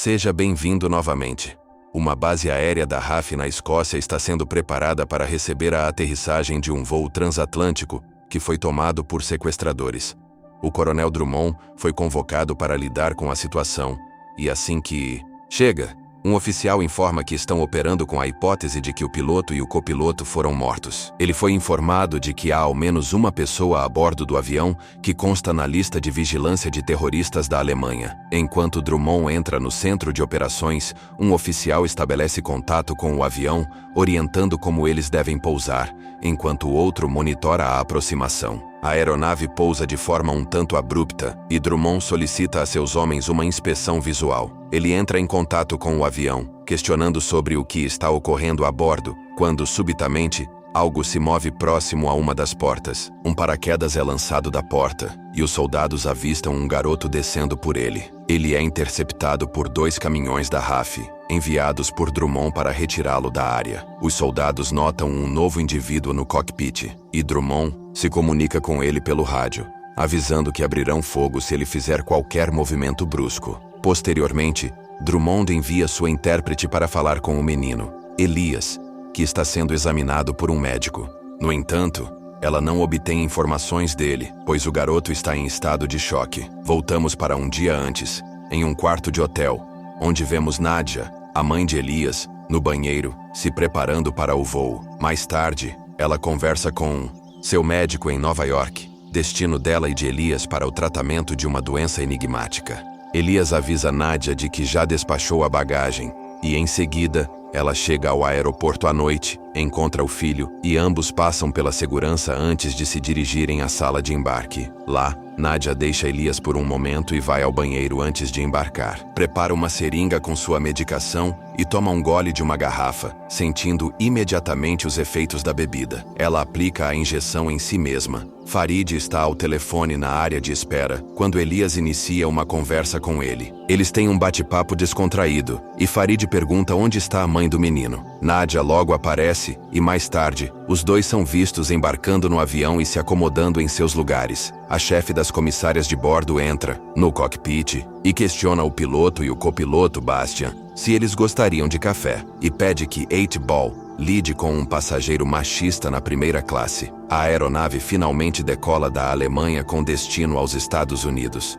Seja bem-vindo novamente. Uma base aérea da RAF na Escócia está sendo preparada para receber a aterrissagem de um voo transatlântico que foi tomado por sequestradores. O coronel Drummond foi convocado para lidar com a situação, e assim que chega, um oficial informa que estão operando com a hipótese de que o piloto e o copiloto foram mortos. Ele foi informado de que há ao menos uma pessoa a bordo do avião que consta na lista de vigilância de terroristas da Alemanha. Enquanto Drummond entra no centro de operações, um oficial estabelece contato com o avião, orientando como eles devem pousar, enquanto o outro monitora a aproximação. A aeronave pousa de forma um tanto abrupta e Drummond solicita a seus homens uma inspeção visual. Ele entra em contato com o avião, questionando sobre o que está ocorrendo a bordo, quando, subitamente, algo se move próximo a uma das portas. Um paraquedas é lançado da porta, e os soldados avistam um garoto descendo por ele. Ele é interceptado por 2 caminhões da RAF, enviados por Drummond para retirá-lo da área. Os soldados notam um novo indivíduo no cockpit, e Drummond se comunica com ele pelo rádio, avisando que abrirão fogo se ele fizer qualquer movimento brusco. Posteriormente, Drummond envia sua intérprete para falar com o menino, Elias, que está sendo examinado por um médico. No entanto, ela não obtém informações dele, pois o garoto está em estado de choque. Voltamos para um dia antes, em um quarto de hotel, onde vemos Nadia, a mãe de Elias, no banheiro, se preparando para o voo. Mais tarde, ela conversa com seu médico em Nova York, destino dela e de Elias para o tratamento de uma doença enigmática. Elias avisa Nadia de que já despachou a bagagem, e em seguida, ela chega ao aeroporto à noite, encontra o filho, e ambos passam pela segurança antes de se dirigirem à sala de embarque. Lá, Nadia deixa Elias por um momento e vai ao banheiro antes de embarcar. Prepara uma seringa com sua medicação e toma um gole de uma garrafa, sentindo imediatamente os efeitos da bebida. Ela aplica a injeção em si mesma. Farid está ao telefone na área de espera, quando Elias inicia uma conversa com ele. Eles têm um bate-papo descontraído, e Farid pergunta onde está a mãe do menino. Nadia logo aparece, e mais tarde, os dois são vistos embarcando no avião e se acomodando em seus lugares. A chefe das comissárias de bordo entra no cockpit e questiona o piloto e o copiloto Bastian se eles gostariam de café, e pede que 8-Ball lide com um passageiro machista na primeira classe. A aeronave finalmente decola da Alemanha com destino aos Estados Unidos.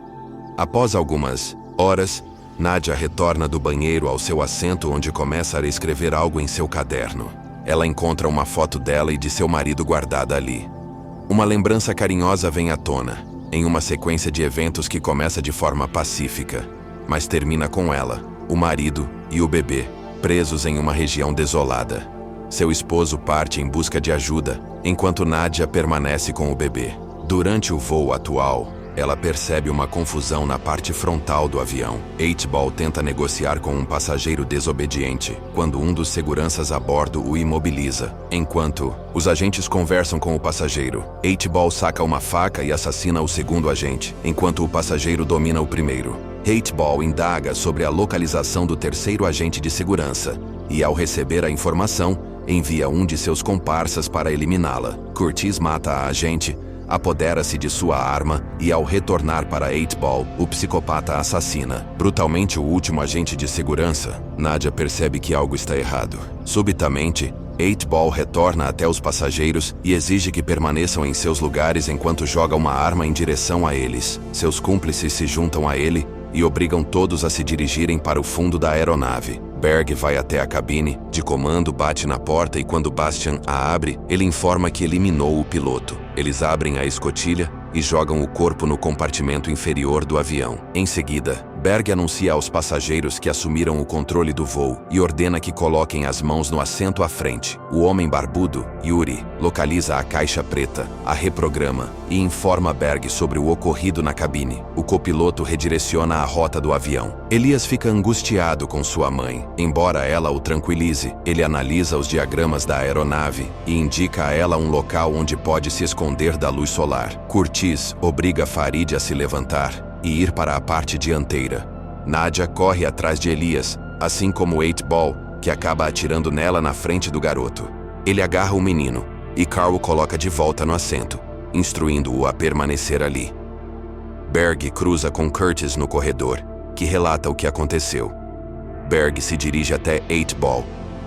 Após algumas horas, Nadia retorna do banheiro ao seu assento onde começa a escrever algo em seu caderno. Ela encontra uma foto dela e de seu marido guardada ali. Uma lembrança carinhosa vem à tona, em uma sequência de eventos que começa de forma pacífica, mas termina com ela, o marido e o bebê, presos em uma região desolada. Seu esposo parte em busca de ajuda, enquanto Nadia permanece com o bebê. Durante o voo atual, ela percebe uma confusão na parte frontal do avião. 8-Ball tenta negociar com um passageiro desobediente, quando um dos seguranças a bordo o imobiliza. Enquanto os agentes conversam com o passageiro, 8-Ball saca uma faca e assassina o segundo agente, enquanto o passageiro domina o primeiro. 8-Ball indaga sobre a localização do terceiro agente de segurança, e ao receber a informação, envia um de seus comparsas para eliminá-la. Curtis mata a agente, apodera-se de sua arma e, ao retornar para 8-Ball, o psicopata assassina brutalmente o último agente de segurança. Nadia percebe que algo está errado. Subitamente, 8-Ball retorna até os passageiros e exige que permaneçam em seus lugares enquanto joga uma arma em direção a eles. Seus cúmplices se juntam a ele e obrigam todos a se dirigirem para o fundo da aeronave. Berg vai até a cabine de comando, bate na porta e quando Bastian a abre, ele informa que eliminou o piloto. Eles abrem a escotilha e jogam o corpo no compartimento inferior do avião. Em seguida, Berg anuncia aos passageiros que assumiram o controle do voo e ordena que coloquem as mãos no assento à frente. O homem barbudo, Yuri, localiza a caixa preta, a reprograma e informa Berg sobre o ocorrido na cabine. O copiloto redireciona a rota do avião. Elias fica angustiado com sua mãe. Embora ela o tranquilize, ele analisa os diagramas da aeronave e indica a ela um local onde pode se esconder da luz solar. Curtis obriga Farid a se levantar e ir para a parte dianteira. Nadia corre atrás de Elias, assim como 8-Ball, que acaba atirando nela na frente do garoto. Ele agarra o menino, e Carl o coloca de volta no assento, instruindo-o a permanecer ali. Berg cruza com Curtis no corredor, que relata o que aconteceu. Berg se dirige até 8-Ball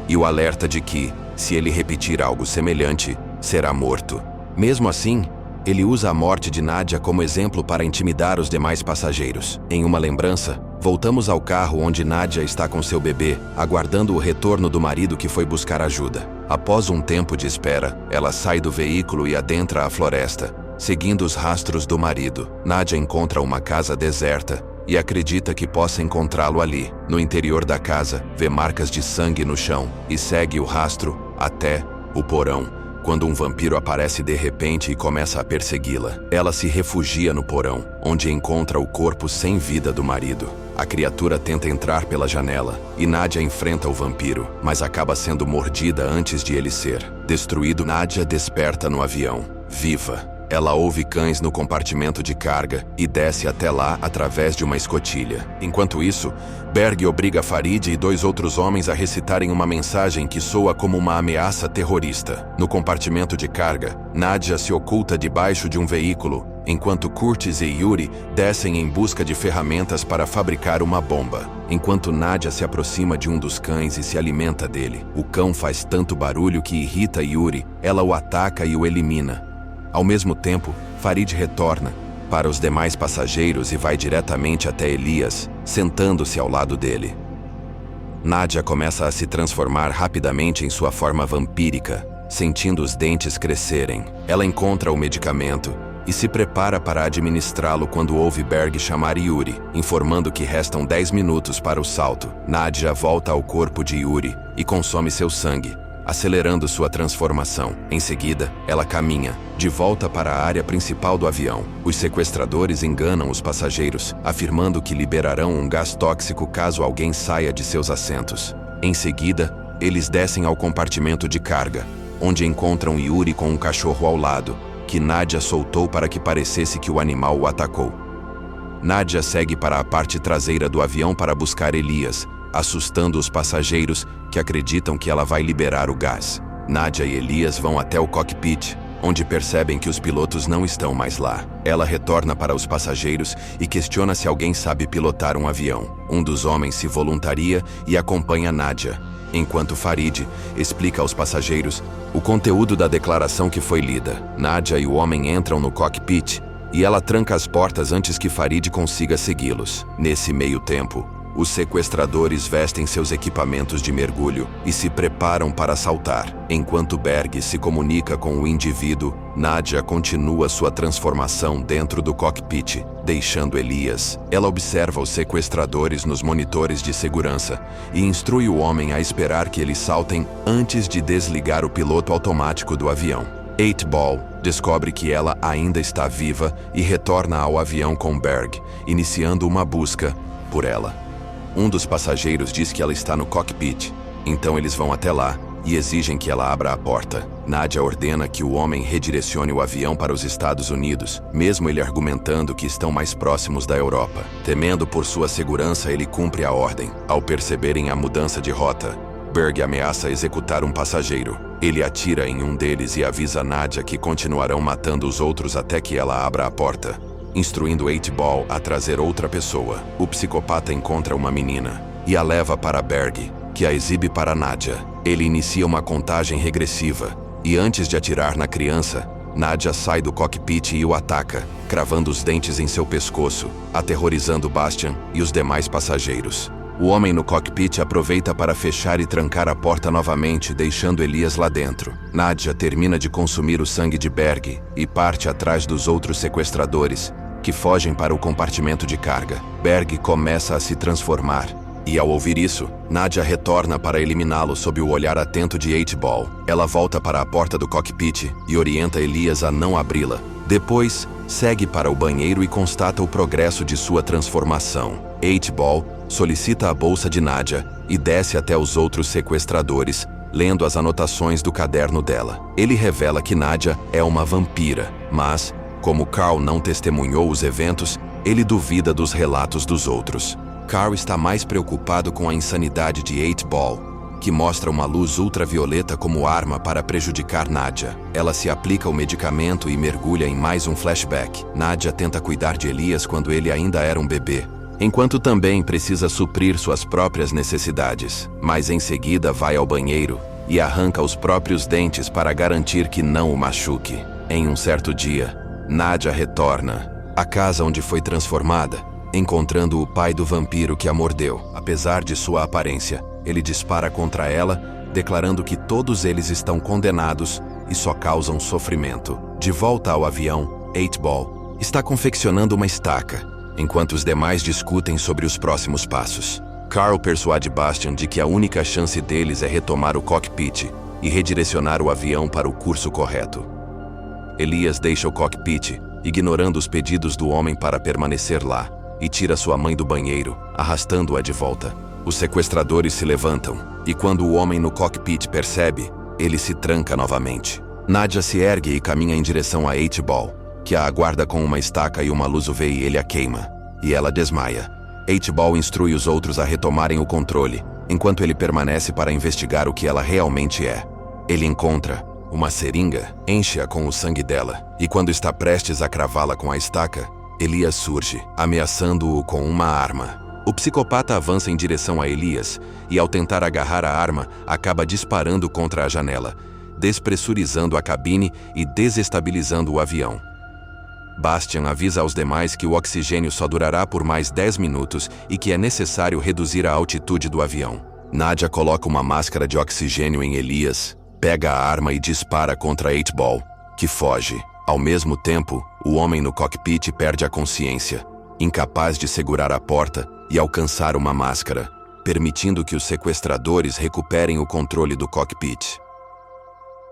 e o alerta de que, se ele repetir algo semelhante, será morto. Mesmo assim, ele usa a morte de Nadia como exemplo para intimidar os demais passageiros. Em uma lembrança, voltamos ao carro onde Nadia está com seu bebê, aguardando o retorno do marido que foi buscar ajuda. Após um tempo de espera, ela sai do veículo e adentra a floresta, seguindo os rastros do marido. Nadia encontra uma casa deserta e acredita que possa encontrá-lo ali. No interior da casa, vê marcas de sangue no chão e segue o rastro até o porão, quando um vampiro aparece de repente e começa a persegui-la. Ela se refugia no porão, onde encontra o corpo sem vida do marido. A criatura tenta entrar pela janela e Nadia enfrenta o vampiro, mas acaba sendo mordida antes de ele ser destruído. Nadia desperta no avião, viva. Ela ouve cães no compartimento de carga e desce até lá através de uma escotilha. Enquanto isso, Berg obriga Farid e 2 outros homens a recitarem uma mensagem que soa como uma ameaça terrorista. No compartimento de carga, Nadia se oculta debaixo de um veículo, enquanto Curtis e Yuri descem em busca de ferramentas para fabricar uma bomba. Enquanto Nadia se aproxima de um dos cães e se alimenta dele, o cão faz tanto barulho que irrita Yuri. Ela o ataca e o elimina. Ao mesmo tempo, Farid retorna para os demais passageiros e vai diretamente até Elias, sentando-se ao lado dele. Nadia começa a se transformar rapidamente em sua forma vampírica, sentindo os dentes crescerem. Ela encontra o medicamento e se prepara para administrá-lo quando ouve Berg chamar Yuri, informando que restam 10 minutos para o salto. Nadia volta ao corpo de Yuri e consome seu sangue, acelerando sua transformação. Em seguida, ela caminha de volta para a área principal do avião. Os sequestradores enganam os passageiros, afirmando que liberarão um gás tóxico caso alguém saia de seus assentos. Em seguida, eles descem ao compartimento de carga, onde encontram Yuri com um cachorro ao lado, que Nadia soltou para que parecesse que o animal o atacou. Nadia segue para a parte traseira do avião para buscar Elias, assustando os passageiros que acreditam que ela vai liberar o gás. Nadia e Elias vão até o cockpit, onde percebem que os pilotos não estão mais lá. Ela retorna para os passageiros e questiona se alguém sabe pilotar um avião. Um dos homens se voluntaria e acompanha Nadia, enquanto Farid explica aos passageiros o conteúdo da declaração que foi lida. Nadia e o homem entram no cockpit e ela tranca as portas antes que Farid consiga segui-los. Nesse meio tempo, os sequestradores vestem seus equipamentos de mergulho e se preparam para saltar. Enquanto Berg se comunica com o indivíduo, Nadia continua sua transformação dentro do cockpit, deixando Elias. Ela observa os sequestradores nos monitores de segurança e instrui o homem a esperar que eles saltem antes de desligar o piloto automático do avião. 8-Ball descobre que ela ainda está viva e retorna ao avião com Berg, iniciando uma busca por ela. Um dos passageiros diz que ela está no cockpit, então eles vão até lá e exigem que ela abra a porta. Nadia ordena que o homem redirecione o avião para os Estados Unidos, mesmo ele argumentando que estão mais próximos da Europa. Temendo por sua segurança, ele cumpre a ordem. Ao perceberem a mudança de rota, Berg ameaça executar um passageiro. Ele atira em um deles e avisa Nadia que continuarão matando os outros até que ela abra a porta, instruindo 8-Ball a trazer outra pessoa. O psicopata encontra uma menina e a leva para Berg, que a exibe para Nadia. Ele inicia uma contagem regressiva e antes de atirar na criança, Nadia sai do cockpit e o ataca, cravando os dentes em seu pescoço, aterrorizando Bastian e os demais passageiros. O homem no cockpit aproveita para fechar e trancar a porta novamente, deixando Elias lá dentro. Nadia termina de consumir o sangue de Berg e parte atrás dos outros sequestradores, que fogem para o compartimento de carga. Berg começa a se transformar, e ao ouvir isso, Nadia retorna para eliminá-lo sob o olhar atento de 8-Ball. Ela volta para a porta do cockpit e orienta Elias a não abri-la. Depois, segue para o banheiro e constata o progresso de sua transformação. 8-Ball solicita a bolsa de Nadia e desce até os outros sequestradores, lendo as anotações do caderno dela. Ele revela que Nadia é uma vampira, mas, como Carl não testemunhou os eventos, ele duvida dos relatos dos outros. Carl está mais preocupado com a insanidade de 8-Ball, que mostra uma luz ultravioleta como arma para prejudicar Nadia. Ela se aplica o medicamento e mergulha em mais um flashback. Nadia tenta cuidar de Elias quando ele ainda era um bebê, enquanto também precisa suprir suas próprias necessidades. Mas em seguida vai ao banheiro e arranca os próprios dentes para garantir que não o machuque. Em um certo dia, Nadia retorna à casa onde foi transformada, encontrando o pai do vampiro que a mordeu. Apesar de sua aparência, ele dispara contra ela, declarando que todos eles estão condenados e só causam sofrimento. De volta ao avião, 8-Ball está confeccionando uma estaca, enquanto os demais discutem sobre os próximos passos. Carl persuade Bastian de que a única chance deles é retomar o cockpit e redirecionar o avião para o curso correto. Elias deixa o cockpit, ignorando os pedidos do homem para permanecer lá, e tira sua mãe do banheiro, arrastando-a de volta. Os sequestradores se levantam, e quando o homem no cockpit percebe, ele se tranca novamente. Nadia se ergue e caminha em direção a 8-Ball, que a aguarda com uma estaca e uma luz UV e ele a queima, e ela desmaia. 8-Ball instrui os outros a retomarem o controle, enquanto ele permanece para investigar o que ela realmente é. Ele encontra uma seringa, enche-a com o sangue dela, e quando está prestes a cravá-la com a estaca, Elias surge, ameaçando-o com uma arma. O psicopata avança em direção a Elias, e ao tentar agarrar a arma, acaba disparando contra a janela, despressurizando a cabine e desestabilizando o avião. Bastian avisa aos demais que o oxigênio só durará por mais 10 minutos e que é necessário reduzir a altitude do avião. Nadia coloca uma máscara de oxigênio em Elias, pega a arma e dispara contra 8-Ball, que foge. Ao mesmo tempo, o homem no cockpit perde a consciência, incapaz de segurar a porta e alcançar uma máscara, permitindo que os sequestradores recuperem o controle do cockpit.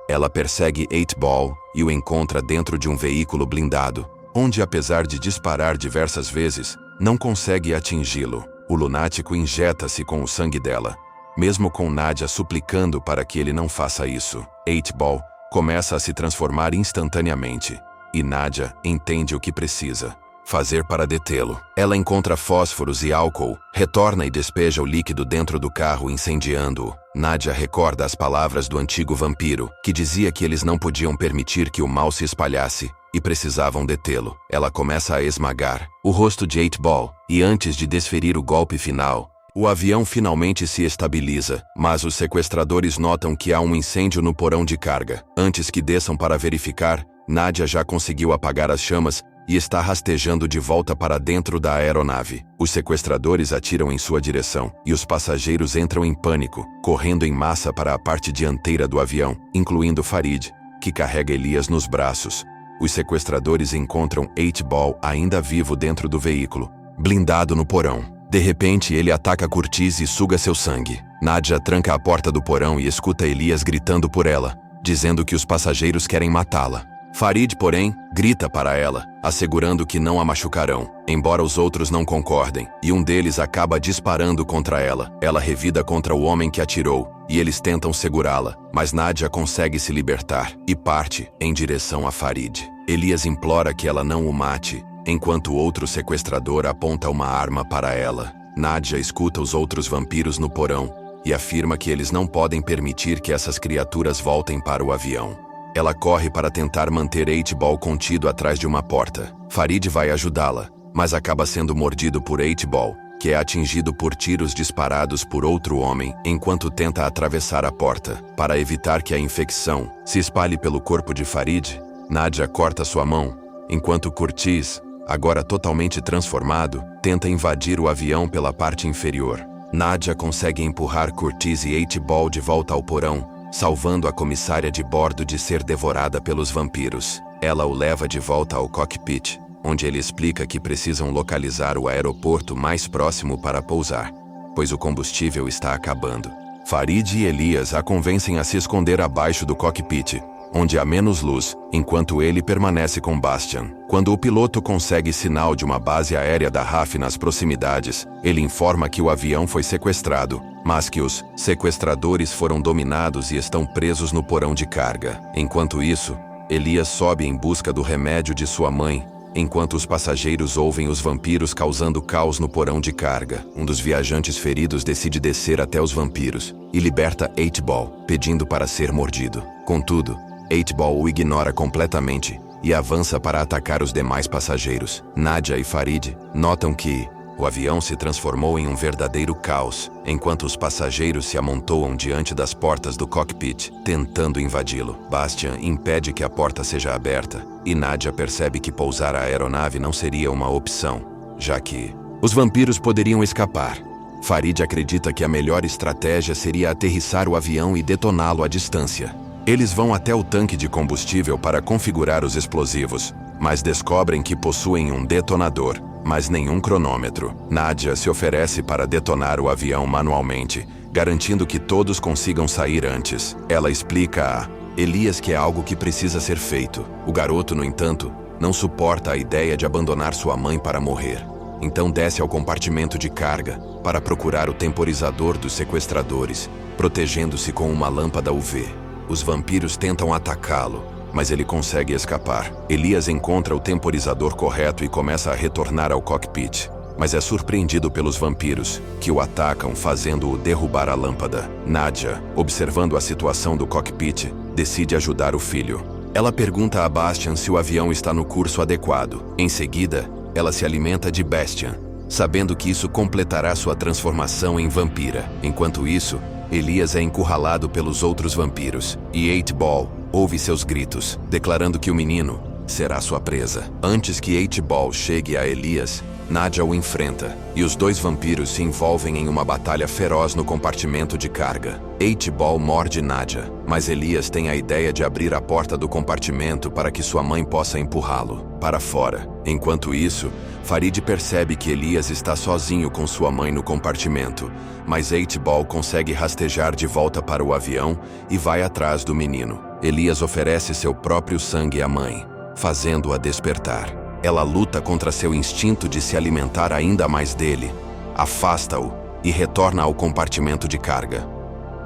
Ela persegue 8-Ball e o encontra dentro de um veículo blindado, onde, apesar de disparar diversas vezes, não consegue atingi-lo. O lunático injeta-se com o sangue dela, mesmo com Nadia suplicando para que ele não faça isso. 8-Ball começa a se transformar instantaneamente, e Nadia entende o que precisa fazer para detê-lo. Ela encontra fósforos e álcool, retorna e despeja o líquido dentro do carro, incendiando-o. Nadia recorda as palavras do antigo vampiro, que dizia que eles não podiam permitir que o mal se espalhasse e precisavam detê-lo. Ela começa a esmagar o rosto de 8-Ball, e antes de desferir o golpe final, o avião finalmente se estabiliza, mas os sequestradores notam que há um incêndio no porão de carga. Antes que desçam para verificar, Nadia já conseguiu apagar as chamas e está rastejando de volta para dentro da aeronave. Os sequestradores atiram em sua direção e os passageiros entram em pânico, correndo em massa para a parte dianteira do avião, incluindo Farid, que carrega Elias nos braços. Os sequestradores encontram 8-Ball ainda vivo dentro do veículo, blindado no porão. De repente, ele ataca Curtis e suga seu sangue. Nadia tranca a porta do porão e escuta Elias gritando por ela, dizendo que os passageiros querem matá-la. Farid, porém, grita para ela, assegurando que não a machucarão, embora os outros não concordem, e um deles acaba disparando contra ela. Ela revida contra o homem que atirou, e eles tentam segurá-la, mas Nadia consegue se libertar e parte em direção a Farid. Elias implora que ela não o mate, enquanto outro sequestrador aponta uma arma para ela. Nadia escuta os outros vampiros no porão e afirma que eles não podem permitir que essas criaturas voltem para o avião. Ela corre para tentar manter 8-Ball contido atrás de uma porta. Farid vai ajudá-la, mas acaba sendo mordido por 8-Ball, que é atingido por tiros disparados por outro homem enquanto tenta atravessar a porta. Para evitar que a infecção se espalhe pelo corpo de Farid, Nadia corta sua mão, enquanto Curtis, agora totalmente transformado, tenta invadir o avião pela parte inferior. Nadia consegue empurrar Curtis e 8-Ball de volta ao porão, salvando a comissária de bordo de ser devorada pelos vampiros. Ela o leva de volta ao cockpit, onde ele explica que precisam localizar o aeroporto mais próximo para pousar, pois o combustível está acabando. Farid e Elias a convencem a se esconder abaixo do cockpit, onde há menos luz, enquanto ele permanece com Bastian. Quando o piloto consegue sinal de uma base aérea da RAF nas proximidades, ele informa que o avião foi sequestrado, mas que os sequestradores foram dominados e estão presos no porão de carga. Enquanto isso, Elias sobe em busca do remédio de sua mãe, enquanto os passageiros ouvem os vampiros causando caos no porão de carga. Um dos viajantes feridos decide descer até os vampiros e liberta 8-Ball, pedindo para ser mordido. Contudo, 8-Ball o ignora completamente e avança para atacar os demais passageiros. Nadia e Farid notam que O avião se transformou em um verdadeiro caos, enquanto os passageiros se amontoam diante das portas do cockpit, tentando invadi-lo. Bastian impede que a porta seja aberta, e Nadia percebe que pousar a aeronave não seria uma opção, já que os vampiros poderiam escapar. Farid acredita que a melhor estratégia seria aterrissar o avião e detoná-lo à distância. Eles vão até o tanque de combustível para configurar os explosivos, mas descobrem que possuem um detonador, mas nenhum cronômetro. Nadia se oferece para detonar o avião manualmente, garantindo que todos consigam sair antes. Ela explica a Elias que é algo que precisa ser feito. O garoto, no entanto, não suporta a ideia de abandonar sua mãe para morrer. Então desce ao compartimento de carga para procurar o temporizador dos sequestradores, protegendo-se com uma lâmpada UV. Os vampiros tentam atacá-lo, mas ele consegue escapar. Elias encontra o temporizador correto e começa a retornar ao cockpit, mas é surpreendido pelos vampiros, que o atacam fazendo-o derrubar a lâmpada. Nadia, observando a situação do cockpit, decide ajudar o filho. Ela pergunta a Bastian se o avião está no curso adequado. Em seguida, ela se alimenta de Bastian, sabendo que isso completará sua transformação em vampira. Enquanto isso, Elias é encurralado pelos outros vampiros, e 8-Ball ouve seus gritos, declarando que o menino será sua presa. Antes que 8-Ball chegue a Elias, Nadia o enfrenta, e os dois vampiros se envolvem em uma batalha feroz no compartimento de carga. 8-Ball morde Nadia, mas Elias tem a ideia de abrir a porta do compartimento para que sua mãe possa empurrá-lo para fora. Enquanto isso, Farid percebe que Elias está sozinho com sua mãe no compartimento, mas 8-Ball consegue rastejar de volta para o avião e vai atrás do menino. Elias oferece seu próprio sangue à mãe, fazendo-a despertar. Ela luta contra seu instinto de se alimentar ainda mais dele, afasta-o e retorna ao compartimento de carga.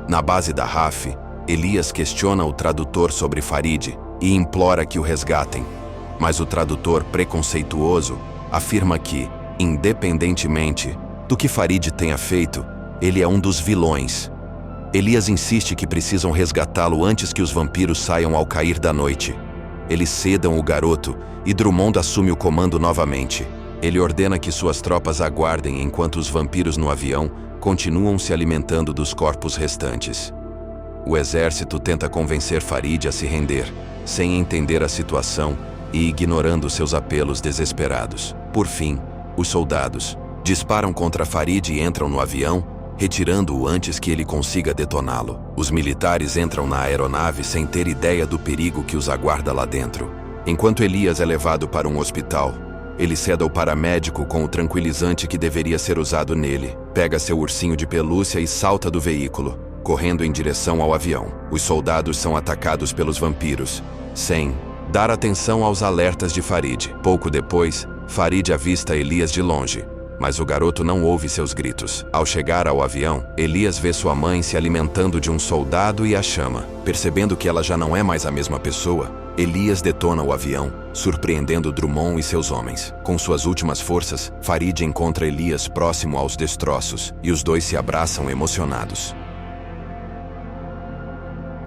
Na base da RAF, Elias questiona o tradutor sobre Farid e implora que o resgatem, mas o tradutor preconceituoso afirma que, independentemente do que Farid tenha feito, ele é um dos vilões. Elias insiste que precisam resgatá-lo antes que os vampiros saiam ao cair da noite. Eles sedam o garoto e Drummond assume o comando novamente. Ele ordena que suas tropas aguardem enquanto os vampiros no avião continuam se alimentando dos corpos restantes. O exército tenta convencer Farid a se render, sem entender a situação e ignorando seus apelos desesperados. Por fim, os soldados disparam contra Farid e entram no avião, retirando-o antes que ele consiga detoná-lo. Os militares entram na aeronave sem ter ideia do perigo que os aguarda lá dentro. Enquanto Elias é levado para um hospital, ele cede ao paramédico com o tranquilizante que deveria ser usado nele, pega seu ursinho de pelúcia e salta do veículo, correndo em direção ao avião. Os soldados são atacados pelos vampiros, sem dar atenção aos alertas de Farid. Pouco depois, Farid avista Elias de longe, mas o garoto não ouve seus gritos. Ao chegar ao avião, Elias vê sua mãe se alimentando de um soldado e a chama. Percebendo que ela já não é mais a mesma pessoa, Elias detona o avião, surpreendendo Drummond e seus homens. Com suas últimas forças, Farid encontra Elias próximo aos destroços, e os dois se abraçam emocionados.